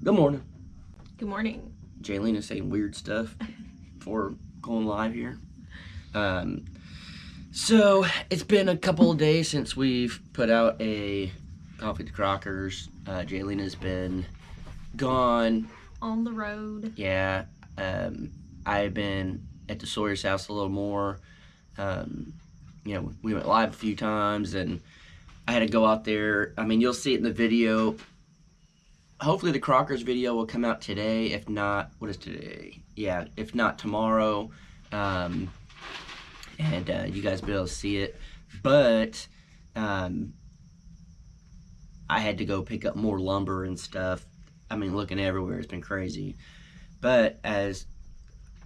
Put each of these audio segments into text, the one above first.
Good morning. Good morning. Jaylene is saying weird stuff before going live here. Um, so it's been a couple of days since we've put out a Coffee with the Crockers. Jaylene has been gone. On the road. Yeah. I've been at the Sawyer's house a little more. We went live a few times and I had to go out there. I mean, you'll see it in the video. Hopefully the Crockers video will come out today. If not, what is today? Yeah, if not tomorrow. And you guys will be able to see it. But I had to go pick up more lumber and stuff. I mean, looking everywhere, it's been crazy. But as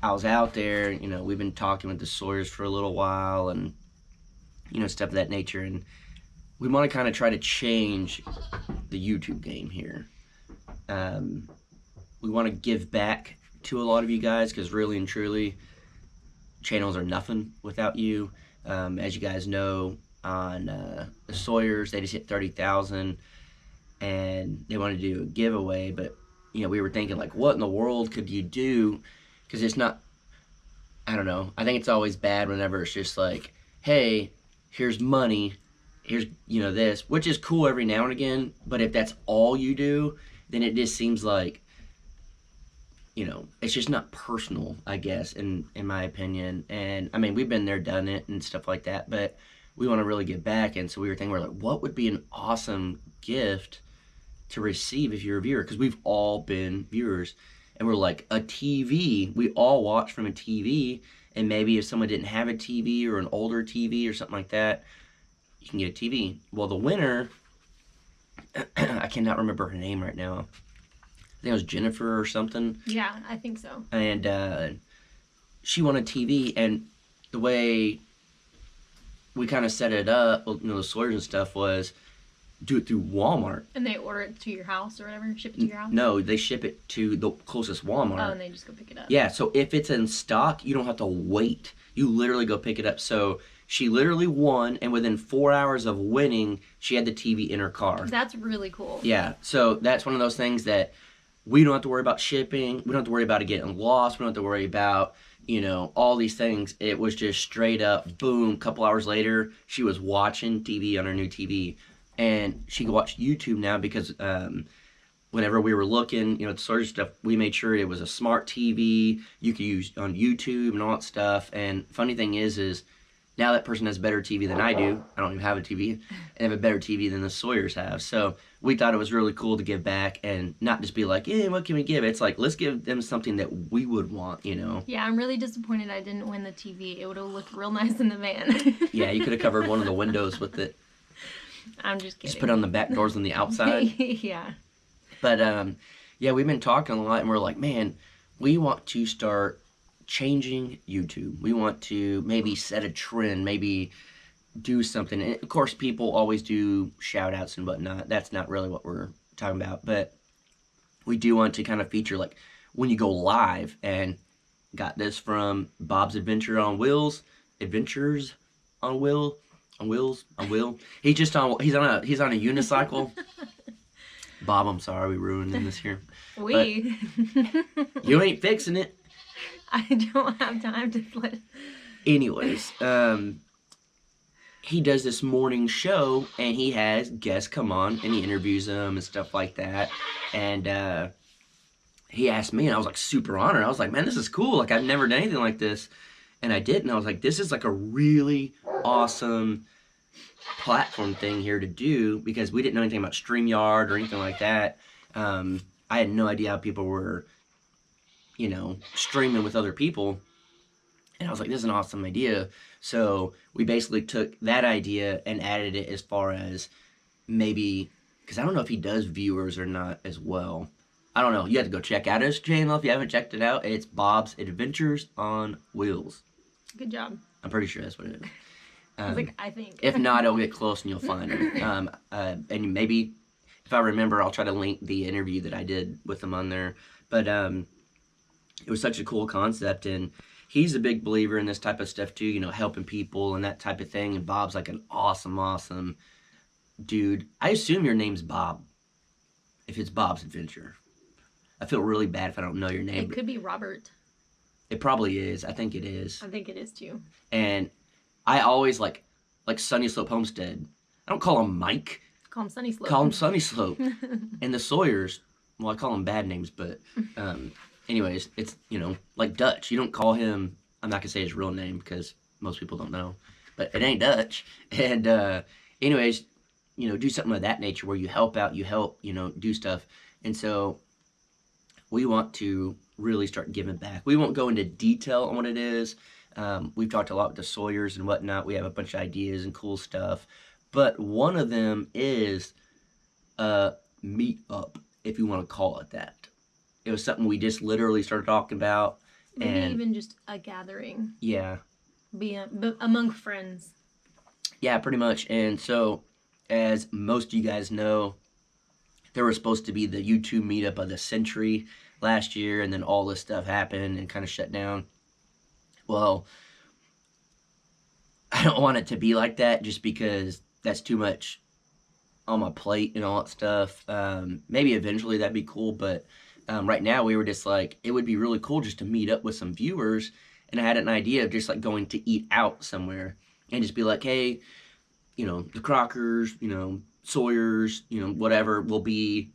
I was out there, we've been talking with the Sawyers for a little while and, stuff of that nature. And we want to kind of try to change the YouTube game here. We want to give back to a lot of you guys because really and truly, channels are nothing without you. As you guys know, on the Sawyers, they just hit 30,000 and they want to do a giveaway, but we were thinking like, what in the world could you do? Because it's not, I don't know, I think it's always bad whenever it's just like, hey, here's money, here's this, which is cool every now and again, but if that's all you do, then it just seems like, it's just not personal, I guess, in my opinion. And I mean, we've been there, done it and stuff like that, but we want to really give back. And so we were thinking, we're like, what would be an awesome gift to receive if you're a viewer? Because we've all been viewers. And we're like, a TV, we all watch from a TV. And maybe if someone didn't have a TV or an older TV or something like that, you can get a TV. Well, the winner, I cannot remember her name right now. I think it was Jennifer or something. Yeah, I think so. And she won a TV, and the way we kind of set it up, the Sawyers and stuff, was do it through Walmart. And they order it to your house or whatever? Ship it to your house? No, they ship it to the closest Walmart. Oh, and they just go pick it up. Yeah, so if it's in stock, you don't have to wait. You literally go pick it up. So she literally won, and within 4 hours of winning, she had the TV in her car. That's really cool. Yeah, so that's one of those things that we don't have to worry about shipping. We don't have to worry about it getting lost. We don't have to worry about, all these things. It was just straight up, boom, a couple hours later, she was watching TV on her new TV. And she could watch YouTube now because whenever we were looking, the sort of stuff, we made sure it was a smart TV. You could use on YouTube and all that stuff. And funny thing is now that person has better TV than I do. I don't even have a TV. And they have a better TV than the Sawyers have. So we thought it was really cool to give back and not just be like, yeah, what can we give? It's like, let's give them something that we would want, Yeah, I'm really disappointed I didn't win the TV. It would have looked real nice in the van. Yeah, you could have covered one of the windows with it. I'm just kidding. Just put on the back doors on the outside. Yeah. But, yeah, we've been talking a lot, and we're like, man, we want to start changing YouTube. We want to maybe set a trend, maybe do something. And of course, people always do shout-outs and whatnot. That's not really what we're talking about. But we do want to kind of feature, like, when you go live, and got this from Bob's Adventures on Wheels. He's on a unicycle. Bob, I'm sorry we ruined this here. We? You ain't fixing it. I don't have time to flip. Anyways, he does this morning show, and he has guests come on, and he interviews them and stuff like that. And he asked me, and I was like super honored. I was like, man, this is cool. Like, I've never done anything like this. And I did, and I was like, this is like a really awesome platform thing here to do, because we didn't know anything about StreamYard or anything like that. I had no idea how people were, streaming with other people. And I was like, this is an awesome idea. So we basically took that idea and added it as far as maybe, because I don't know if he does viewers or not as well. I don't know. You have to go check out his channel if you haven't checked it out. It's Bob's Adventures on Wheels. Good job. I'm pretty sure that's what it is. I was like, I think. If not, it'll get close and you'll find it. And maybe, if I remember, I'll try to link the interview that I did with him on there. But it was such a cool concept, and he's a big believer in this type of stuff too, helping people and that type of thing. And Bob's like an awesome dude. I assume your name's Bob, if it's Bob's Adventure. I feel really bad if I don't know your name. It could be Robert. It probably is. I think it is. I think it is too. And I always like Sunny Slope Homestead. I don't call him Mike. Call him Sunny Slope. Call him Sunny Slope. And the Sawyers, well, I call them bad names, but anyways, it's, you know, like Dutch. You don't call him, I'm not going to say his real name because most people don't know, but it ain't Dutch. And anyways, you know, do something of that nature where you help out, you help, you know, do stuff. And so we want to really start giving back. We won't go into detail on what it is. We've talked a lot with the Sawyers and whatnot. We have a bunch of ideas and cool stuff. But one of them is a meet-up, if you want to call it that. It was something we just literally started talking about. Maybe and even just a gathering. Yeah. Among friends. Yeah, pretty much. And so, as most of you guys know, there was supposed to be the YouTube meetup of the century last year, and then all this stuff happened and kind of shut down. Well, I don't want it to be like that just because that's too much on my plate and all that stuff. Maybe eventually that'd be cool, but right now we were just like, it would be really cool just to meet up with some viewers. And I had an idea of just like going to eat out somewhere and just be like, hey, you know, the Crockers, you know, Sawyers, you know, whatever, will be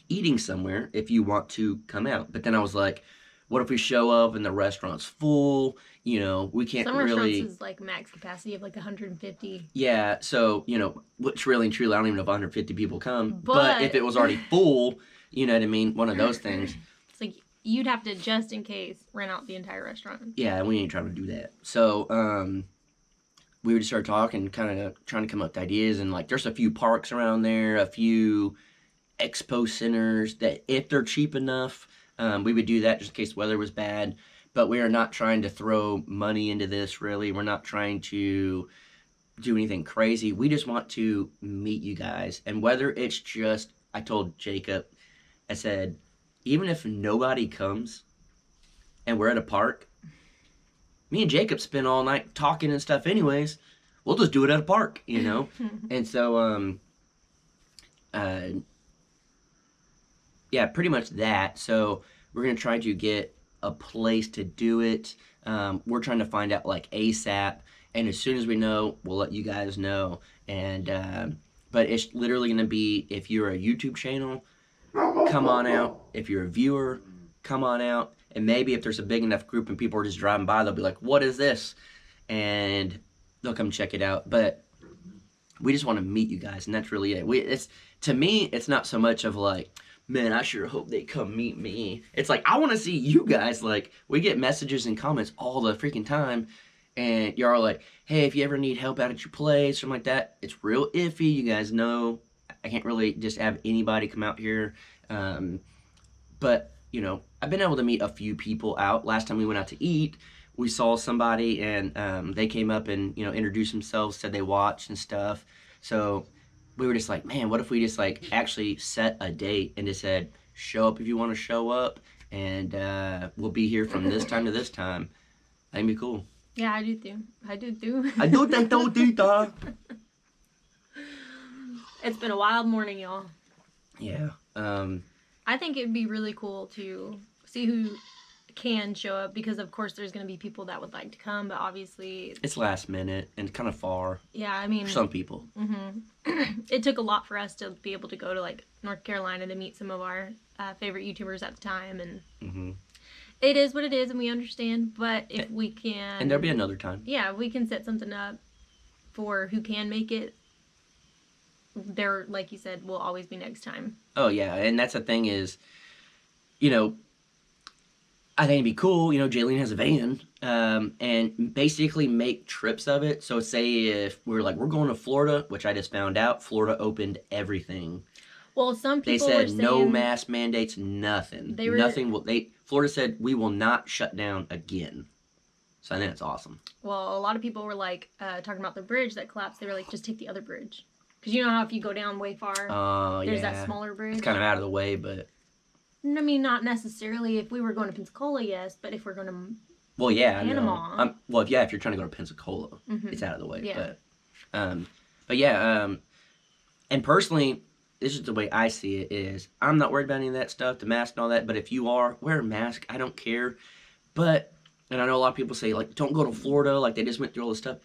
eating somewhere if you want to come out. But then I was like, what if we show up and the restaurant's full? You know, we can't Some really. restaurants is like max capacity of like 150. Yeah, so, you know, which really and truly, I don't even know if 150 people come. But if it was already full, you know what I mean? One of those things. It's like you'd have to, just in case, rent out the entire restaurant. Yeah, we ain't trying to do that. So, we would just start talking, kind of trying to come up with ideas. And, like, there's a few parks around there, a few expo centers that, if they're cheap enough, we would do that just in case the weather was bad. But we are not trying to throw money into this, really. We're not trying to do anything crazy. We just want to meet you guys. And whether it's just, I told Jacob, I said, even if nobody comes and we're at a park, me and Jacob spend all night talking and stuff anyways. We'll just do it at a park, you know? And so, yeah, pretty much that. So we're going to try to get a place to do it. We're trying to find out like ASAP. And as soon as we know, we'll let you guys know. And, but it's literally going to be, if you're a YouTube channel, come on out. If you're a viewer, come on out. And maybe if there's a big enough group and people are just driving by, they'll be like, what is this? And they'll come check it out. But we just want to meet you guys, and that's really it. To me, it's not so much of like, man, I sure hope they come meet me. It's like, I want to see you guys. Like, we get messages and comments all the freaking time. And y'all are like, hey, if you ever need help out at your place, something like that, it's real iffy. You guys know I can't really just have anybody come out here. But, you know, I've been able to meet a few people out. Last time we went out to eat, we saw somebody and they came up and, you know, introduced themselves, said they watched and stuff. So we were just like, man, what if we just like actually set a date and just said, show up if you want to show up, and we'll be here from this time to this time. That'd be cool. Yeah, I do too. I do too. I do think so, Tita. It's been a wild morning, y'all. Yeah. I think it'd be really cool to see who can show up, because of course there's going to be people that would like to come, but obviously it's last minute and kind of far. Yeah, I mean, for some people. It took a lot for us to be able to go to like North Carolina to meet some of our favorite YouTubers at the time, and it is what it is, and we understand. But if we can, and there'll be another time. Yeah, we can set something up for who can make it. There, like you said, will always be next time. Oh yeah, and that's the thing is, you know, I think it'd be cool, you know, Jaylene has a van, and basically make trips of it. So say if we're like, we're going to Florida, which I just found out, Florida opened everything. Well, some people they said were saying, no mask mandates, nothing. Florida said we will not shut down again. So I think that's awesome. Well, a lot of people were like talking about the bridge that collapsed. They were like, just take the other bridge. Because you know how if you go down way far, there's that smaller bridge. It's kind of out of the way, but... I mean, not necessarily. If we were going to Pensacola, yes. But if we're going to Panama... if you're trying to go to Pensacola, it's out of the way. Yeah. But yeah, and personally, this is the way I see it, is I'm not worried about any of that stuff, the mask and all that, but if you are, wear a mask. I don't care. But, and I know a lot of people say, like, don't go to Florida, like they just went through all this stuff.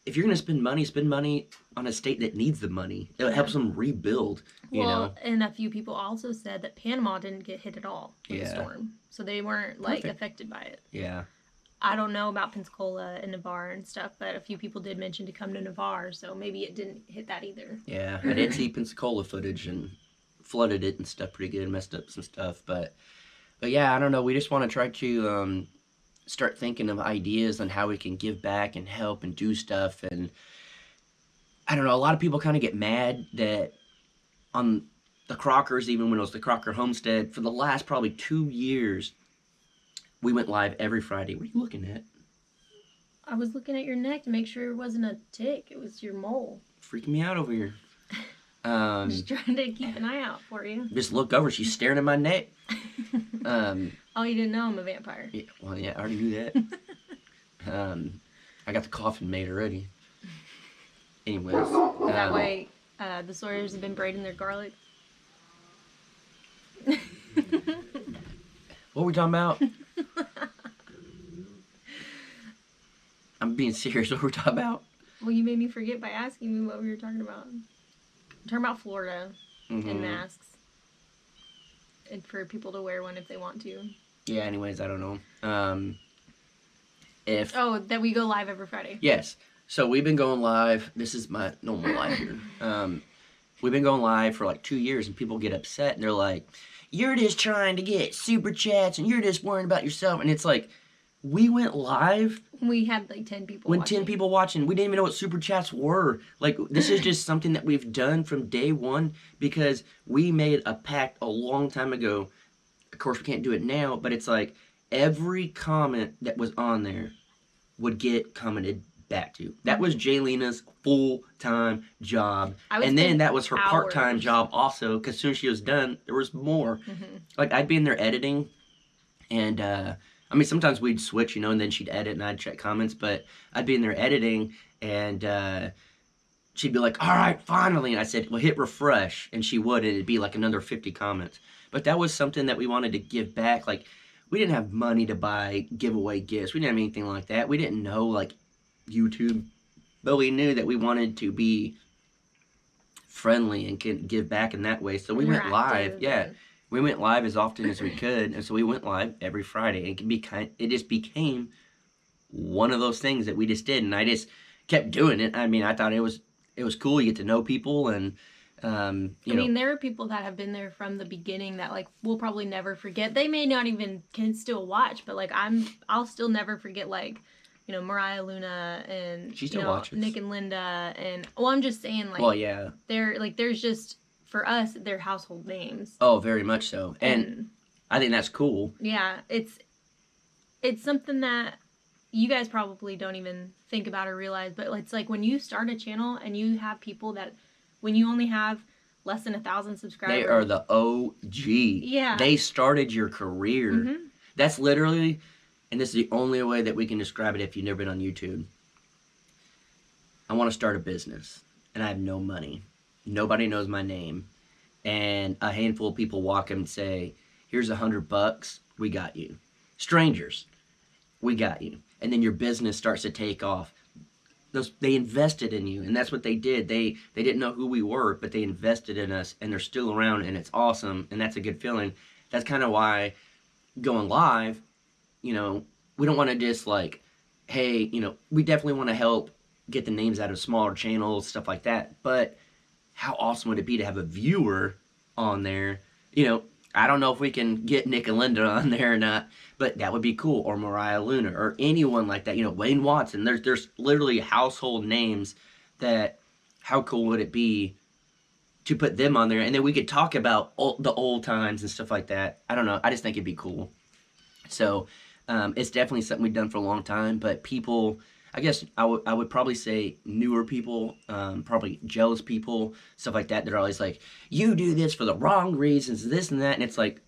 If you're going to spend money on a state that needs the money. It helps them rebuild, you know. And a few people also said that Panama didn't get hit at all with the storm. So they weren't, like, affected by it. Yeah. I don't know about Pensacola and Navarre and stuff, but a few people did mention to come to Navarre, so maybe it didn't hit that either. Yeah, I did see Pensacola footage and flooded it and stuff pretty good, messed up some stuff. But yeah, I don't know. We just want to try to start thinking of ideas on how we can give back and help and do stuff. And I don't know, a lot of people kind of get mad that on the Crockers, even when it was the Crocker Homestead, for the last probably 2 years, we went live every Friday. What are you looking at? I was looking at your neck to make sure it wasn't a tick. It was your mole. Freaking me out over here. Just trying to keep an eye out for you. Just look over. She's staring at my neck. Oh, you didn't know I'm a vampire. Yeah, well, yeah, I already knew that. I got the coffin made already. Anyways. That way, the Sawyers have been braiding their garlic. What were we talking about? I'm being serious. What were we talking about? Well, you made me forget by asking me what we were talking about. Talking about Florida and masks. And for people to wear one if they want to. Yeah, anyways, I don't know. That we go live every Friday. Yes. So we've been going live. This is my normal live here. We've been going live for like 2 years, and people get upset, and they're like, you're just trying to get super chats, and you're just worrying about yourself. And it's like, we went live. We had like 10 people when watching. 10 people watching. We didn't even know what super chats were. Like, this is just something that we've done from day one because we made a pact a long time ago. Of course, we can't do it now, but it's like every comment that was on there would get commented back to. That was Jaylena's full-time job. And then that was her part-time job also, because as soon as she was done, there was more. Like, I'd be in there editing, and I mean, sometimes we'd switch, you know, and then she'd edit and I'd check comments, but I'd be in there editing, and she'd be like, all right, finally. And I said, well, hit refresh. And she would, and it'd be like another 50 comments. But that was something that we wanted to give back. Like, we didn't have money to buy giveaway gifts. We didn't have anything like that. We didn't know, like, YouTube. But we knew that we wanted to be friendly and can give back in that way. So we went live. Yeah. We went live as often as we could, and so we went live every Friday. It just became one of those things that we just did, and I just kept doing it. I mean, I thought it was cool. You get to know people, and you know, there are people that have been there from the beginning that like we'll probably never forget. They may not even can still watch, but like I'll still never forget like, you know, Mariah Luna and she still watches. Nick and Linda, and I'm just saying like, well, yeah, they're like there's just. For us, they're household names. Oh, very much so. And I think that's cool. Yeah, it's something that you guys probably don't even think about or realize, but it's like when you start a channel and you have people that, when you only have less than 1,000 subscribers. They are the OG. Yeah. They started your career. That's literally, and this is the only way that we can describe it if you've never been on YouTube. I want to start a business, and I have no money. Nobody knows my name, and a handful of people walk up and say, here's $100, we got you. Strangers, we got you. And then your business starts to take off. They invested in you, and that's what they did. They didn't know who we were, but they invested in us, and they're still around, and it's awesome, and that's a good feeling. That's kind of why going live, you know, we don't want to just like, hey, you know, we definitely want to help get the names out of smaller channels, stuff like that, but how awesome would it be to have a viewer on there? You know, I don't know if we can get Nick and Linda on there or not, but that would be cool. Or Mariah Luna, or anyone like that. You know, Wayne Watson. There's literally household names that, how cool would it be to put them on there? And then we could talk about the old times and stuff like that. I don't know. I just think it'd be cool. So, it's definitely something we've done for a long time, but people... I guess I would probably say newer people, probably jealous people, stuff like that. They're always like, you do this for the wrong reasons, this and that. And it's like,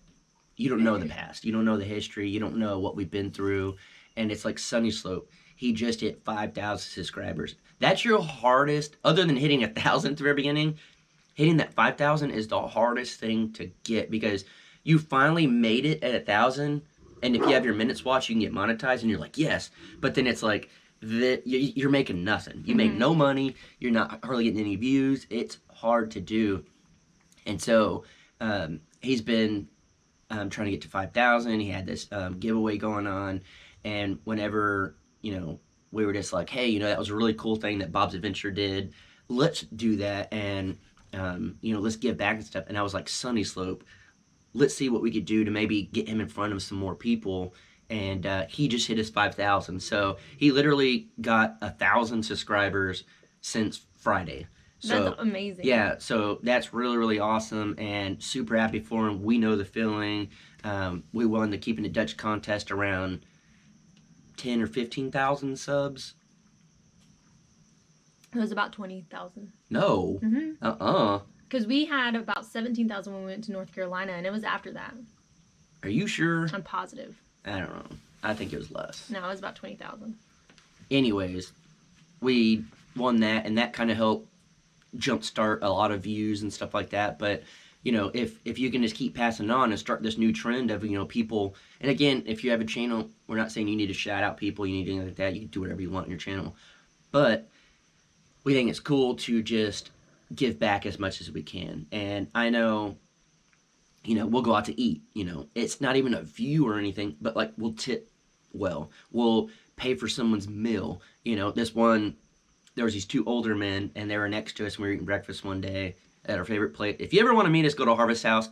you don't know the past. You don't know the history. You don't know what we've been through. And it's like Sunny Slope. He just hit 5,000 subscribers. That's your hardest, other than hitting 1,000 at the very beginning, hitting that 5,000 is the hardest thing to get, because you finally made it at 1,000, and if you have your minutes watched, you can get monetized, and you're like, yes. But then it's like you're making nothing. You make no money. You're not hardly getting any views. It's hard to do, and so he's been trying to get to 5,000. He had this giveaway going on, and whenever we were just like, hey, that was a really cool thing that Bob's Adventure did. Let's do that, and let's give back and stuff. And I was like, Sunny Slope, let's see what we could do to maybe get him in front of some more people. And he just hit his 5,000. So he literally got 1,000 subscribers since Friday. So, that's amazing. Yeah, so that's really, really awesome, and super happy for him. We know the feeling. We won the Keeping It Dutch contest around 10 or 15,000 subs. It was about 20,000. No. Mm-hmm. Because we had about 17,000 when we went to North Carolina, and it was after that. Are you sure? I'm positive. I don't know. I think it was less. No, it was about 20,000. Anyways, we won that, and that kind of helped jumpstart a lot of views and stuff like that. But if you can just keep passing on and start this new trend of people, and again, if you have a channel, we're not saying you need to shout out people, you need anything like that. You can do whatever you want on your channel, but we think it's cool to just give back as much as we can. And I know we'll go out to eat, it's not even a view or anything, but like we'll tip well, we'll pay for someone's meal. There was these two older men, and they were next to us, and we were eating breakfast one day at our favorite place. If you ever want to meet us, go to Harvest House,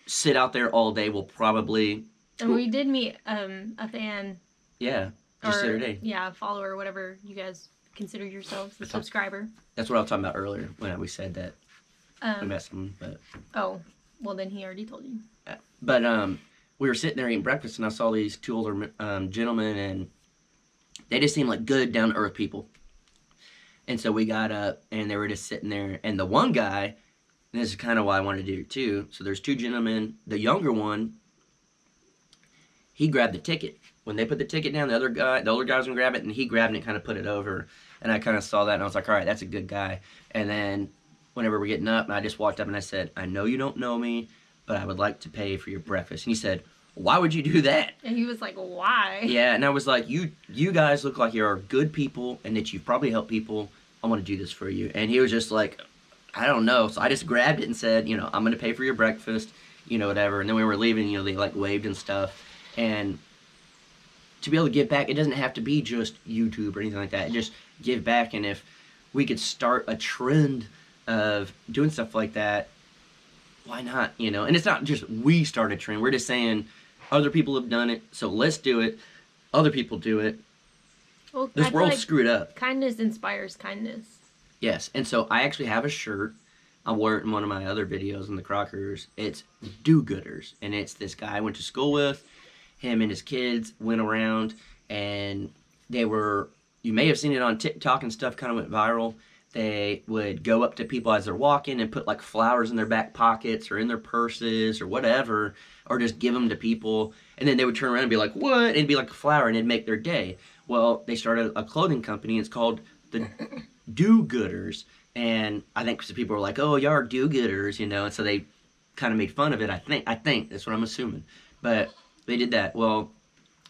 sit out there all day. We'll probably... And we did meet a fan. Yeah, just the other day. Yeah, a follower, whatever you guys consider yourselves, a subscriber. That's what I was talking about earlier when we said that we met someone, but... Oh, well then he already told you. Yeah. But we were sitting there eating breakfast, and I saw these two older gentlemen, and they just seemed like good, down-to-earth people. And so we got up, and they were just sitting there. And the one guy, and this is kind of why I wanted to do it too. So there's two gentlemen. The younger one, he grabbed the ticket. When they put the ticket down, the older guy was going to grab it, and he grabbed it and kind of put it over. And I kind of saw that, and I was like, all right, that's a good guy. And then whenever we're getting up, and I just walked up and I said, I know you don't know me, but I would like to pay for your breakfast. And he said, why would you do that? And he was like, why? Yeah, and I was like, you guys look like you're good people and that you've probably helped people. I want to do this for you. And he was just like, I don't know. So I just grabbed it and said, I'm going to pay for your breakfast, whatever. And then we were leaving, they like waved and stuff. And to be able to give back, it doesn't have to be just YouTube or anything like that. Just give back. And if we could start a trend of doing stuff like that, why not? And it's not just we start a trend. We're just saying other people have done it, so let's do it. Other people do it. Well, this world's screwed up. Kindness inspires kindness. Yes, and so I actually have a shirt. I wore it in one of my other videos in the Crockers. It's Do-Gooders, and it's this guy I went to school with. Him and his kids went around, and they were, you may have seen it on TikTok and stuff, kind of went viral. They would go up to people as they're walking and put like flowers in their back pockets or in their purses or whatever, or just give them to people. And then they would turn around and be like, what? And it'd be like a flower, and it'd make their day. Well, they started a clothing company, and it's called the Do-Gooders. And I think some people were like, oh, y'all are do-gooders, and so they kind of made fun of it, I think. That's what I'm assuming. But they did that. Well,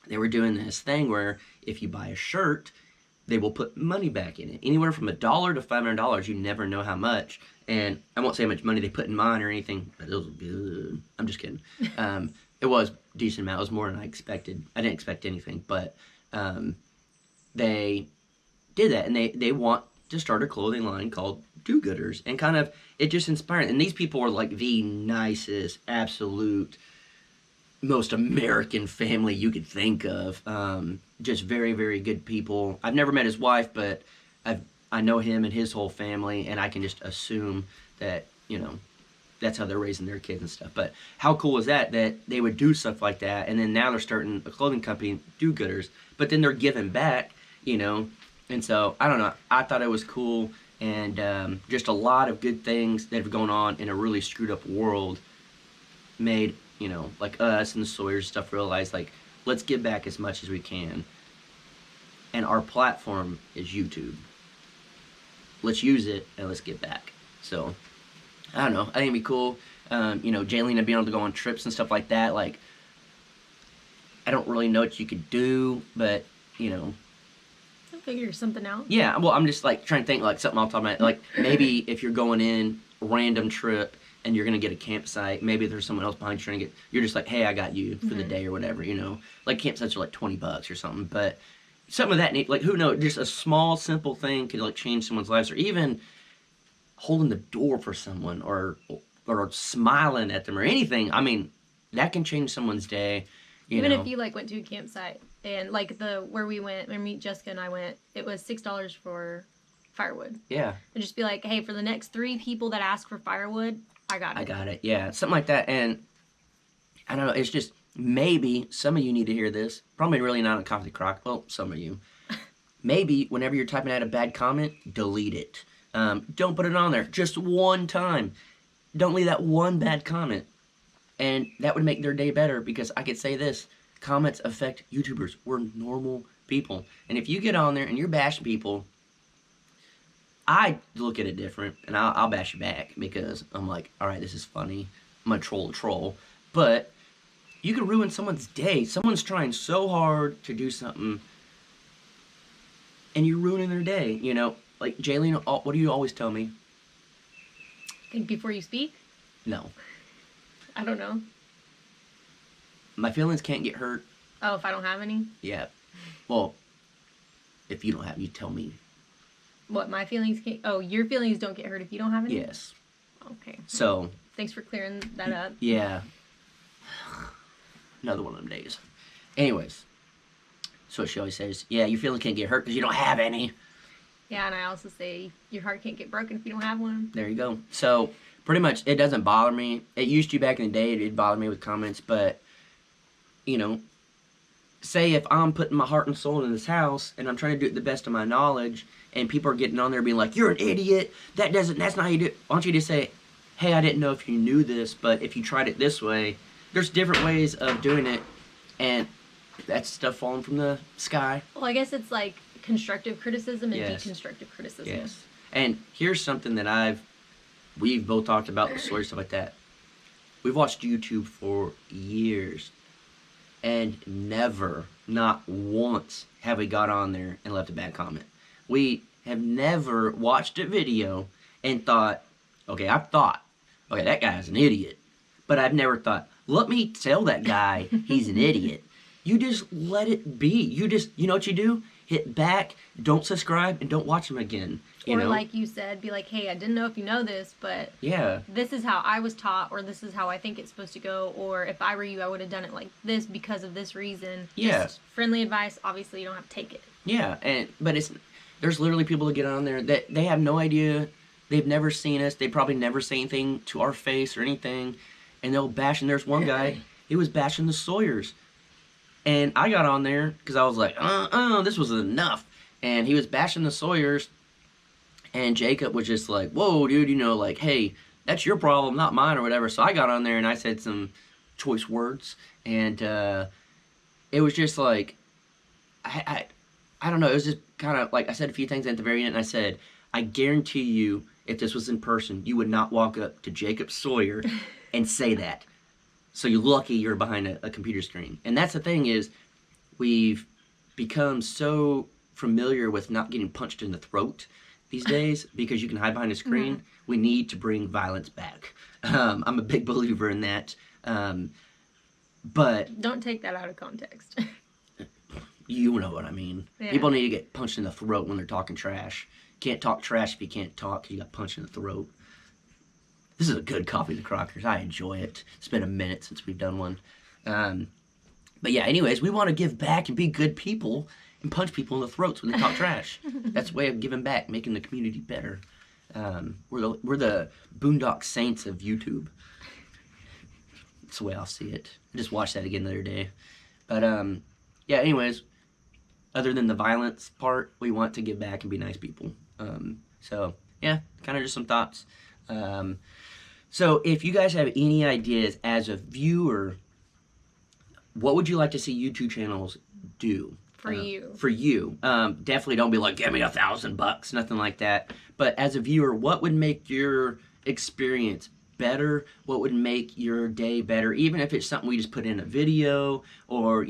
they were doing this thing where if you buy a shirt, they will put money back in it. Anywhere from $1 to $500. You never know how much. And I won't say how much money they put in mine or anything, but it was good. I'm just kidding. It was a decent amount. It was more than I expected. I didn't expect anything, but they did that. And they want to start a clothing line called Do-Gooders. And kind of, it just inspired. And these people are like the nicest, absolute, most American family you could think of. Just very, very good people. I've never met his wife, but I know him and his whole family, and I can just assume that, that's how they're raising their kids and stuff. But how cool is that they would do stuff like that, and then now they're starting a clothing company, Do-Gooders, but then they're giving back, and so, I don't know, I thought it was cool, and just a lot of good things that have gone on in a really screwed up world made, like us and the Sawyers stuff realize, like, let's give back as much as we can. And our platform is YouTube. Let's use it and let's give back. So, I don't know. I think it'd be cool. You know, Jaylena being able to go on trips and stuff like that. Like, I don't really know what you could do, but you know, I'll figure something out. yeah. Well, I'm just like trying to think like something off the top of my like maybe if you're going in a random trip and you're gonna get a campsite, maybe there's someone else behind you trying to get. You're just like, hey, I got you for the day or whatever. You know, like campsites are like $20 or something, but something of that neat. Like who knows? Just a small, simple thing could like change someone's lives, or even holding the door for someone, or smiling at them, or anything. I mean, that can change someone's day. Even know. if you like went to a campsite and like where we went, where me, Jessica, and I went, it was $6 for firewood. Yeah. And just be like, hey, for the next 3 people that ask for firewood, I got it. I got it. Yeah, something like that. And I don't know. It's just maybe some of you need to hear this. Probably really not on Coffee Crock. Well, some of you. Maybe whenever you're typing out a bad comment, delete it. Don't put it on there. Just one time. Don't leave that one bad comment. And that would make their day better, because I could say this. Comments affect YouTubers. We're normal people. And if you get on there and you're bashing people, I look at it different, and I'll bash you back, because I'm like, all right, this is funny. I'm going to troll a troll. But you can ruin someone's day. Someone's trying so hard to do something, and you're ruining their day. You know, like, Jaylene, what do you always tell me? Think before you speak? No. I don't know. My feelings can't get hurt. Oh, if I don't have any? Yeah. Well, if you don't have, you tell me. What, my feelings can't... Oh, your feelings don't get hurt if you don't have any? Yes. Okay. So. Thanks for clearing that up. Yeah. Another one of them days. Anyways. So she always says, yeah, your feelings can't get hurt because you don't have any. Yeah, and I also say your heart can't get broken if you don't have one. There you go. So, pretty much, it doesn't bother me. It used to back in the day, it'd bother me with comments, but, you know, say if I'm putting my heart and soul in this house, and I'm trying to do it the best of my knowledge, and people are getting on there being like, you're an idiot, that's not how you do it. Why don't you just say, hey, I didn't know if you knew this, but if you tried it this way, there's different ways of doing it, and that's stuff falling from the sky. Well, I guess it's like constructive criticism and Yes. deconstructive criticism. Yes. And here's something that we've both talked about, the story, stuff like that. We've watched YouTube for years, and never, not once, have we got on there and left a bad comment. We have never watched a video and thought, okay, that guy's an idiot. But I've never thought, let me tell that guy he's an idiot. You just let it be. You know what you do? Hit back, don't subscribe, and don't watch them again. You Or know? like you said, be like, hey, I didn't know if you know this, but Yeah. this is how I was taught, or this is how I think it's supposed to go, or if I were you, I would have done it like this because of this reason. Yeah. Just friendly advice. Obviously, you don't have to take it. Yeah, but there's literally people that get on there that they have no idea. They've never seen us. They probably never say anything to our face or anything, and they'll bash. And there's one guy, he was bashing the Sawyers, and I got on there because I was like, this was enough. And he was bashing the Sawyers, and Jacob was just like, whoa, dude, you know, like, hey, that's your problem, not mine, or whatever. So I got on there and I said some choice words, and it was just like, I don't know. It was just kind of like I said a few things at the very end. And I said, I guarantee you, if this was in person, you would not walk up to Jacob Sawyer and say that. So you're lucky you're behind a computer screen. And that's the thing is, we've become so familiar with not getting punched in the throat these days because you can hide behind a screen. Mm-hmm. We need to bring violence back. I'm a big believer in that. But don't take that out of context. You know what I mean. Yeah. People need to get punched in the throat when they're talking trash. Can't talk trash if you can't talk because you got punched in the throat. This is a good Coffee the Crockers. I enjoy it. It's been a minute since we've done one. But yeah, anyways, we want to give back and be good people and punch people in the throats when they talk trash. That's a way of giving back, making the community better. We're the Boondock Saints of YouTube. That's the way I'll see it. I just watched that again the other day. But yeah, anyways, other than the violence part, we want to give back and be nice people. So yeah, kind of just some thoughts. So if you guys have any ideas as a viewer, what would you like to see YouTube channels do? For you. For you. Definitely don't be like, give me $1,000, nothing like that. But as a viewer, what would make your experience better, what would make your day better, even if it's something we just put in a video, or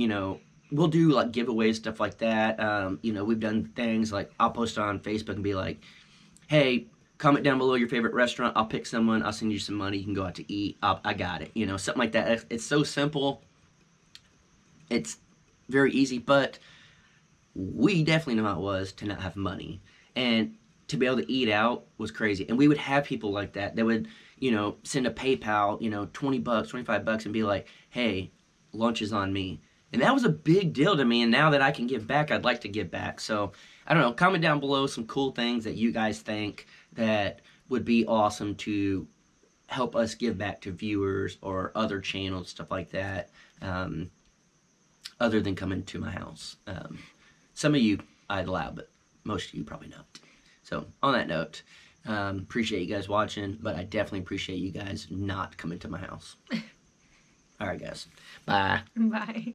we'll do like giveaways, stuff like that. We've done things like I'll post on Facebook and be like, hey, comment down below your favorite restaurant, I'll pick someone, I'll send you some money, you can go out to eat, I got it, something like that. It's so simple, it's very easy, but we definitely know how it was to not have money, and to be able to eat out was crazy. And we would have people like that would send a PayPal, $20, $25, and be like, hey, lunch is on me. And that was a big deal to me, and now that I can give back, I'd like to give back. So I don't know, comment down below some cool things that you guys think that would be awesome to help us give back to viewers or other channels, stuff like that, other than coming to my house. Some of you I'd allow, but most of you probably not. So on that note, appreciate you guys watching, but I definitely appreciate you guys not coming to my house. All right, guys. Bye. Bye.